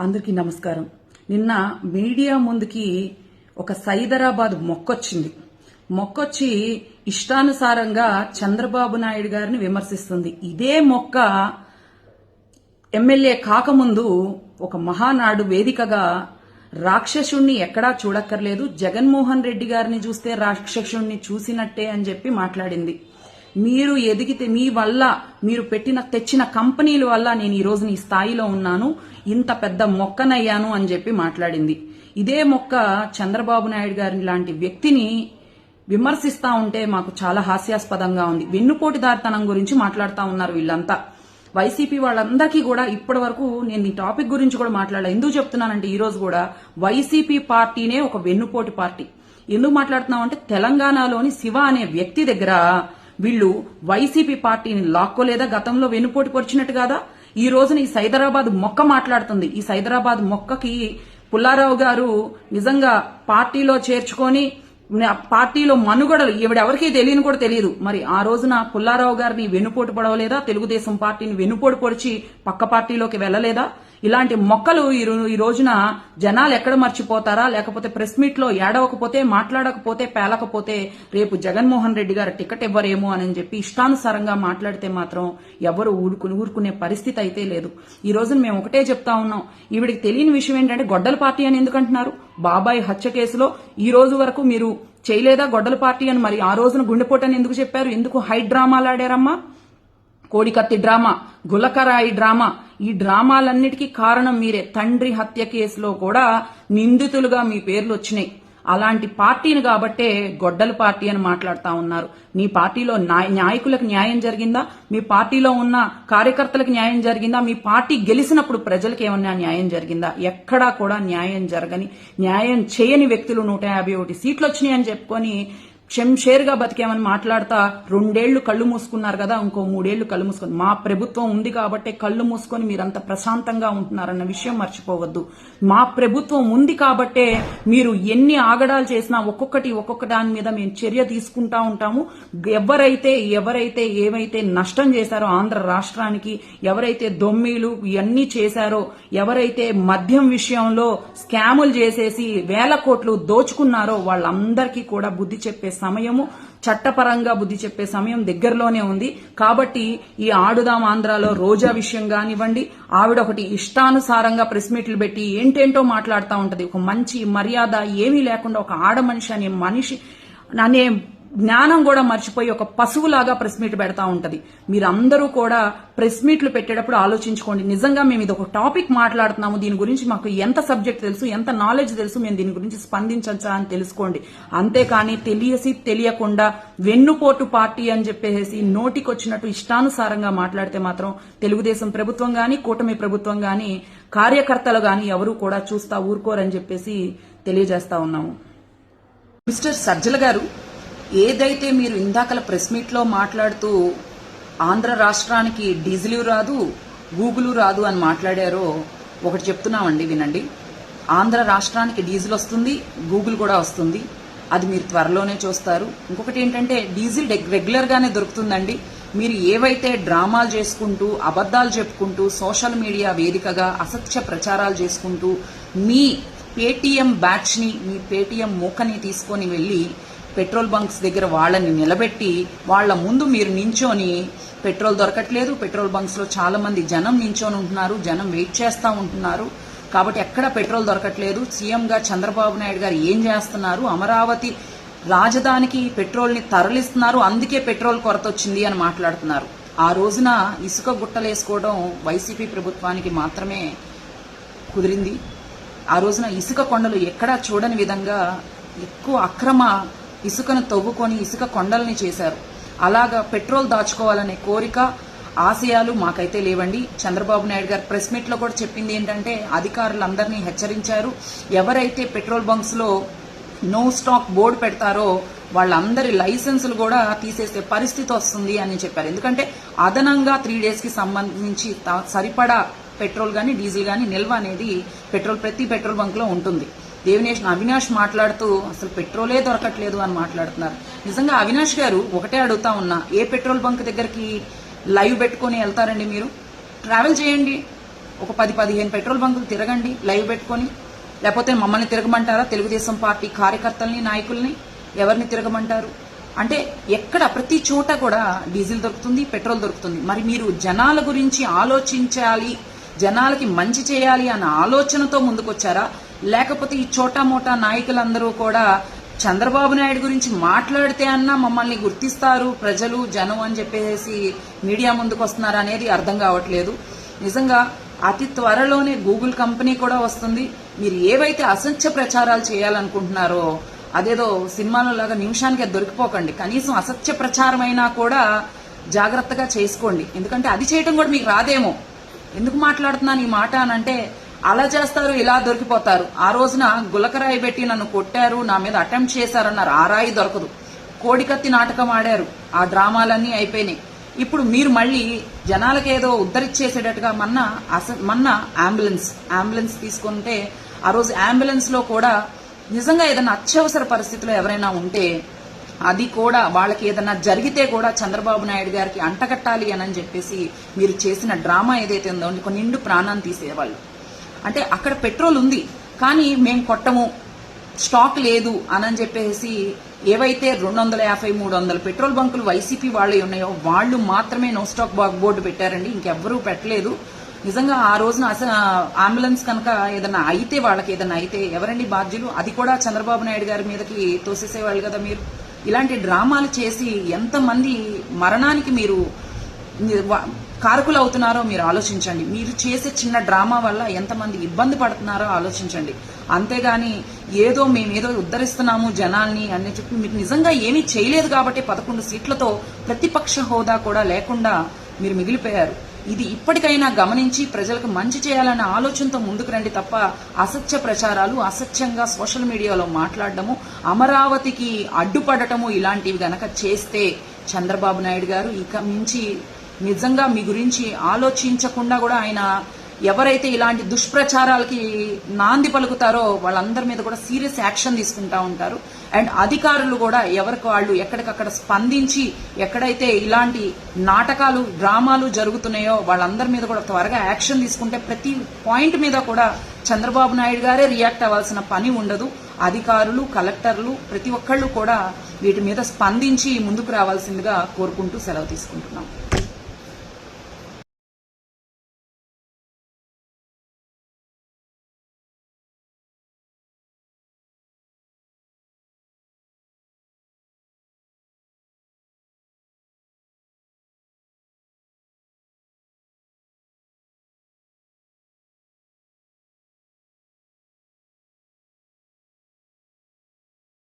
అందరికీ నమస్కారం. నిన్న మీడియా ముందుకి ఒక సైదరాబాద్ మొక్కొచ్చి ఇష్టానుసారంగా చంద్రబాబు నాయుడు గారిని విమర్శిస్తుంది. ఇదే మొక్క ఎమ్మెల్యే కాకముందు ఒక మహానాడు వేదికగా రాక్షసుణ్ణి ఎక్కడా చూడక్కర్లేదు, జగన్మోహన్ రెడ్డి గారిని చూస్తే రాక్షసుణ్ణి చూసినట్టే అని చెప్పి మాట్లాడింది. మీరు ఎదిగితే మీ వల్ల మీరు తెచ్చిన కంపెనీల వల్ల నేను ఈ రోజు ఈ స్థాయిలో ఉన్నాను, ఇంత పెద్ద మొక్కనయ్యాను అని చెప్పి మాట్లాడింది. ఇదే మొక్క చంద్రబాబు నాయుడు గారి లాంటి వ్యక్తిని విమర్శిస్తా ఉంటే మాకు చాలా హాస్యాస్పదంగా ఉంది. వెన్నుపోటుదారితనం గురించి మాట్లాడుతూ ఉన్నారు వీళ్ళంతా. వైసీపీ వాళ్ళందరికీ కూడా ఇప్పటి వరకు నేను ఈ టాపిక్ గురించి కూడా మాట్లాడలే. ఎందుకు చెప్తున్నానంటే ఈ రోజు కూడా వైసీపీ పార్టీనే ఒక వెన్నుపోటు పార్టీ. ఎందుకు మాట్లాడుతున్నామంటే తెలంగాణలోని శివ అనే వ్యక్తి దగ్గర వీళ్ళు వైసీపీ పార్టీని లాక్కోలేదా, గతంలో వెన్నుపోటు పొడిచినట్టు కాదా? ఈ రోజున ఈ సైదరాబాద్ మొక్క మాట్లాడుతుంది. ఈ సైదరాబాద్ మొక్కకి పుల్లారావు గారు నిజంగా పార్టీలో చేర్చుకొని పార్టీలో మనుగడలు ఎవరికీ తెలియని కూడా తెలియదు. మరి ఆ రోజున పుల్లారావు గారిని వెన్నుపోటు పడవలేదా? తెలుగుదేశం పార్టీని వెన్నుపోటు పొడిచి పక్క పార్టీలోకి వెళ్లలేదా? ఇలాంటి మొక్కలు ఈ రోజున జనాలు ఎక్కడ మర్చిపోతారా? లేకపోతే ప్రెస్ మీట్ లో ఏడవకపోతే, మాట్లాడకపోతే, పేలకపోతే రేపు జగన్మోహన్ రెడ్డి గారు టికెట్ ఇవ్వరేమో అని చెప్పి ఇష్టానుసారంగా మాట్లాడితే మాత్రం ఎవరు ఊరుకునే పరిస్థితి అయితే లేదు. ఈ రోజున మేము ఒకటే చెప్తా ఉన్నాం, ఈవిడికి తెలియని విషయం ఏంటంటే గొడ్డల పార్టీ అని ఎందుకంటున్నారు? బాబాయ్ హత్య కేసులో ఈ రోజు వరకు మీరు చేయలేదా గొడ్డల పార్టీ అని? మరి ఆ రోజున గుండెపోటని ఎందుకు చెప్పారు? ఎందుకు హై డ్రామాలు ఆడారమ్మా? కోడికత్తి డ్రామా, గులకరాయి డ్రామా, ఈ డ్రామాలన్నిటికీ కారణం మీరే. తండ్రి హత్య కేసులో కూడా నిందితులుగా మీ పేర్లు వచ్చినాయి. అలాంటి పార్టీని కాబట్టే గొడ్డల పార్టీ అని మాట్లాడుతా ఉన్నారు. మీ పార్టీలో నాయకులకు న్యాయం జరిగిందా? మీ పార్టీలో ఉన్న కార్యకర్తలకు న్యాయం జరిగిందా? మీ పార్టీ గెలిచినప్పుడు ప్రజలకు ఏమన్నా న్యాయం జరిగిందా? ఎక్కడా కూడా న్యాయం చేయని వ్యక్తులు 151 సీట్లు వచ్చినాయని చెప్పుకొని షేర్గా బతికేమని మాట్లాడతా 2 ఏళ్లు కళ్ళు మూసుకున్నారు కదా, ఇంకో 3 ఏళ్లు కళ్ళు మూసుకొని మా ప్రభుత్వం ఉంది కాబట్టి కళ్ళు మూసుకొని మీరంత ప్రశాంతంగా ఉంటున్నారన్న విషయం మర్చిపోవద్దు. మా ప్రభుత్వం ఉంది కాబట్టే మీరు ఎన్ని ఆగడాలు చేసినా ఒక్కొక్క దాని మీద మేము చర్య తీసుకుంటా ఉంటాము. ఎవరైతే ఏవైతే నష్టం చేశారో ఆంధ్ర రాష్ట్రానికి, ఎవరైతే దొమ్మీలు ఇవన్నీ చేశారో, ఎవరైతే మద్యం విషయంలో స్కాములు చేసేసి 1000 కోట్లు దోచుకున్నారో వాళ్ళందరికీ కూడా బుద్ధి చెప్పే సమయము, చట్టపరంగా బుద్ధి చెప్పే సమయం దగ్గరలోనే ఉంది. కాబట్టి ఈ ఆడుదాం ఆంధ్రాలో రోజా విషయం కానివ్వండి, ఆవిడ ఒకటి ఇష్టానుసారంగా ప్రెస్ మీట్లు పెట్టి ఏంటేంటో మాట్లాడుతూ ఉంటది. ఒక మంచి మర్యాద ఏమీ లేకుండా ఒక ఆడ మనిషి అనే జ్ఞానం కూడా మర్చిపోయి ఒక పశువులాగా ప్రెస్ మీట్ పెడతా ఉంటది. మీరందరూ కూడా ప్రెస్ మీట్లు పెట్టేటప్పుడు ఆలోచించుకోండి. నిజంగా మేము ఇది ఒక టాపిక్ మాట్లాడుతున్నాము, దీని గురించి మాకు ఎంత సబ్జెక్ట్ తెలుసు, ఎంత నాలెడ్జ్ తెలుసు, మేము దీని గురించి స్పందించచ్చా అని తెలుసుకోండి. అంతేకాని తెలియకుండా వెన్నుపోటు పార్టీ అని చెప్పేసి నోటికొచ్చినట్టు ఇష్టానుసారంగా మాట్లాడితే మాత్రం తెలుగుదేశం ప్రభుత్వం గాని, కూటమి ప్రభుత్వం గాని, కార్యకర్తలు గాని ఎవరు కూడా చూస్తా ఊరుకోరని చెప్పేసి తెలియజేస్తా ఉన్నాము. మిస్టర్ సజ్జల గారు, ఏదైతే మీరు ఇందాకల ప్రెస్ మీట్ లో మాట్లాడుతూ ఆంధ్ర రాష్ట్రానికి డీజిల్ రాదు, గూగుల్ రాదు అని మాట్లాడారో ఒకటి చెప్తున్నామండి, వినండి. ఆంధ్ర రాష్ట్రానికి డీజిల్ వస్తుంది, గూగుల్ కూడా వస్తుంది. అది మీరు త్వరలోనే చూస్తారు. ఇంకొకటి ఏంటంటే డీజిల్ రెగ్యులర్ గానే దొరుకుతుందండి. మీరు ఏవైతే డ్రామాలు చేసుకుంటూ, అబద్దాలు చెప్పుకుంటూ, సోషల్ మీడియా వేదికగా అసత్య ప్రచారాలు చేసుకుంటూ మీ పేటీఎం బ్యాచ్ ని, మీ పేటీఎం మూకని తీసుకొని వెళ్లి పెట్రోల్ బంక్స్ దగ్గర వాళ్ళని నిలబెట్టి వాళ్ళ ముందు మీరు నించొని పెట్రోల్ దొరకట్లేదు, పెట్రోల్ బంక్స్ లో చాలా మంది జనం నించొని ఉంటున్నారు, జనం వెయిట్ చేస్తూ ఉంటున్నారు, కాబట్టి ఎక్కడ పెట్రోల్ దొరకట్లేదు, సీఎంగా చంద్రబాబు నాయుడు గారు ఏం చేస్తున్నారు, అమరావతి రాజధానికి పెట్రోల్ ని తరలిస్తున్నారు, అందుకే పెట్రోల్ కొరత వచ్చింది అని మాట్లాడుతున్నారు. ఆ రోజున ఇసుక గుట్టలేసుకోవడం వైసీపీ ప్రభుత్వానికి మాత్రమే కుదిరింది. ఆ రోజున ఇసుక కొండలు ఎక్కడా చూడని విధంగా ఎక్కువ అక్రమ ఇసుకను తవ్వుకొని ఇసుక కొండల్ని చేశారు. అలాగా పెట్రోల్ దాచుకోవాలనే కోరిక, ఆశయాలు మాకైతే లేవండి. చంద్రబాబు నాయుడు గారు ప్రెస్ మీట్ లో కూడా చెప్పింది ఏంటంటే అధికారులందరినీ హెచ్చరించారు, ఎవరైతే పెట్రోల్ బంక్స్ లో నో స్టాక్ బోర్డు పెడతారో వాళ్ళందరి లైసెన్సులు కూడా తీసేసే పరిస్థితి వస్తుంది అని చెప్పారు. ఎందుకంటే అదనంగా 3 days కి సంబంధించి సరిపడా పెట్రోల్ గానీ డీజిల్ గానీ నిల్వ అనేది ప్రతి పెట్రోల్ బంక్ లో ఉంటుంది. అవినాష్ మాట్లాడుతూ అసలు పెట్రోలే దొరకట్లేదు అని మాట్లాడుతున్నారు. నిజంగా అవినాష్ గారు ఒకటే అడుగుతా ఉన్నా, ఏ పెట్రోల్ బంక్ దగ్గరికి లైవ్ పెట్టుకుని వెళ్తారండి? మీరు ట్రావెల్ చేయండి, ఒక 10-15 పెట్రోల్ బంకులు తిరగండి లైవ్ పెట్టుకొని. లేకపోతే మమ్మల్ని తిరగమంటారా? తెలుగుదేశం పార్టీ కార్యకర్తల్ని, నాయకుల్ని ఎవరిని తిరగమంటారు? అంటే ఎక్కడ ప్రతి చోట కూడా డీజిల్ దొరుకుతుంది, పెట్రోల్ దొరుకుతుంది. మరి మీరు జనాల గురించి ఆలోచించాలి, జనాలకి మంచి చేయాలి అన్న ఆలోచనతో ముందుకొచ్చారా? లేకపోతే ఈ చోటా మోటా నాయకులందరూ కూడా చంద్రబాబు నాయుడు గురించి మాట్లాడితే అన్నా మమ్మల్ని గుర్తిస్తారు ప్రజలు, జనం అని చెప్పేసి మీడియా ముందుకు వస్తున్నారు అనేది అర్థం కావట్లేదు. నిజంగా అతి త్వరలోనే గూగుల్ కంపెనీ కూడా వస్తుంది. మీరు ఏవైతే అసత్య ప్రచారాలు చేయాలనుకుంటున్నారో అదేదో సినిమాలో లాగా నిమిషానికి దొరికిపోకండి. కనీసం అసత్య ప్రచారం అయినా కూడా జాగ్రత్తగా చేసుకోండి. ఎందుకంటే అది చేయటం కూడా మీకు రాదేమో. ఎందుకు మాట్లాడుతున్నాను ఈ మాట అనంటే, అలా చేస్తారు, ఇలా దొరికిపోతారు. ఆ రోజున గులకరాయి పెట్టి నన్ను కొట్టారు, నా మీద అటెంప్ట్ చేశారన్నారు, ఆ రాయి దొరకదు. కోడికత్తి నాటకం ఆడారు, ఆ డ్రామాలన్నీ అయిపోయినాయి. ఇప్పుడు మీరు మళ్ళీ జనాలకి ఏదో ఉద్ధరించేసేటట్టుగా మొన్న అంబులెన్స్ తీసుకుంటే, ఆ రోజు అంబులెన్స్ లో కూడా నిజంగా ఏదైనా అత్యవసర పరిస్థితిలో ఎవరైనా ఉంటే అది కూడా వాళ్ళకి ఏదైనా జరిగితే కూడా చంద్రబాబు నాయుడు గారికి అంటగట్టాలి అని చెప్పేసి మీరు చేసిన డ్రామా ఏదైతే ఉందో ఒక నిండు ప్రాణాన్ని తీసేవాళ్ళు. అంటే అక్కడ పెట్రోల్ ఉంది కానీ మేము కొట్టము, స్టాక్ లేదు అని చెప్పేసి ఏవైతే 250-300 పెట్రోల్ బంకులు వైసీపీ వాళ్ళే ఉన్నాయో వాళ్ళు మాత్రమే నో స్టాక్ బోర్డు పెట్టారండి, ఇంకెవ్వరూ పెట్టలేదు. నిజంగా ఆ రోజున అంబులెన్స్ కనుక ఏదైనా అయితే, వాళ్ళకి ఏదైనా అయితే ఎవరండి బాధ్యులు? అది కూడా చంద్రబాబు నాయుడు గారి మీదకి తోసేసేవాళ్ళు కదా. మీరు ఇలాంటి డ్రామాలు చేసి ఎంతమంది మరణానికి మీరు కారకులు అవుతున్నారో మీరు ఆలోచించండి. మీరు చేసే చిన్న డ్రామా వల్ల ఎంతమంది ఇబ్బంది పడుతున్నారో ఆలోచించండి. అంతేగాని ఏదో మేమేదో ఉద్ధరిస్తున్నాము జనాల్ని అని చెప్పి మీరు నిజంగా ఏమీ చేయలేదు కాబట్టి 11 సీట్లతో ప్రతిపక్ష హోదా కూడా లేకుండా మీరు మిగిలిపోయారు. ఇది ఇప్పటికైనా గమనించి ప్రజలకు మంచి చేయాలన్న ఆలోచనతో ముందుకు రండి తప్ప అసత్య ప్రచారాలు, అసత్యంగా సోషల్ మీడియాలో మాట్లాడడము, అమరావతికి అడ్డుపడటము ఇలాంటివి గనక చేస్తే చంద్రబాబు నాయుడు గారు ఇక మించి నిజంగా మీ గురించి ఆలోచించకుండా కూడా ఆయన ఎవరైతే ఇలాంటి దుష్ప్రచారాలకి నాంది పలుకుతారో వాళ్ళందరి మీద కూడా సీరియస్ యాక్షన్ తీసుకుంటా ఉంటారు. అండ్ అధికారులు కూడా ఎవరికి వాళ్ళు ఎక్కడికక్కడ స్పందించి ఎక్కడైతే ఇలాంటి నాటకాలు, డ్రామాలు జరుగుతున్నాయో వాళ్ళందరి మీద కూడా త్వరగా యాక్షన్ తీసుకుంటే ప్రతి పాయింట్ మీద కూడా చంద్రబాబు నాయుడు గారే రియాక్ట్ అవ్వాల్సిన పని ఉండదు. అధికారులు, కలెక్టర్లు ప్రతి ఒక్కళ్ళు కూడా వీటి మీద స్పందించి ముందుకు రావాల్సిందిగా కోరుకుంటూ సెలవు తీసుకుంటున్నాం.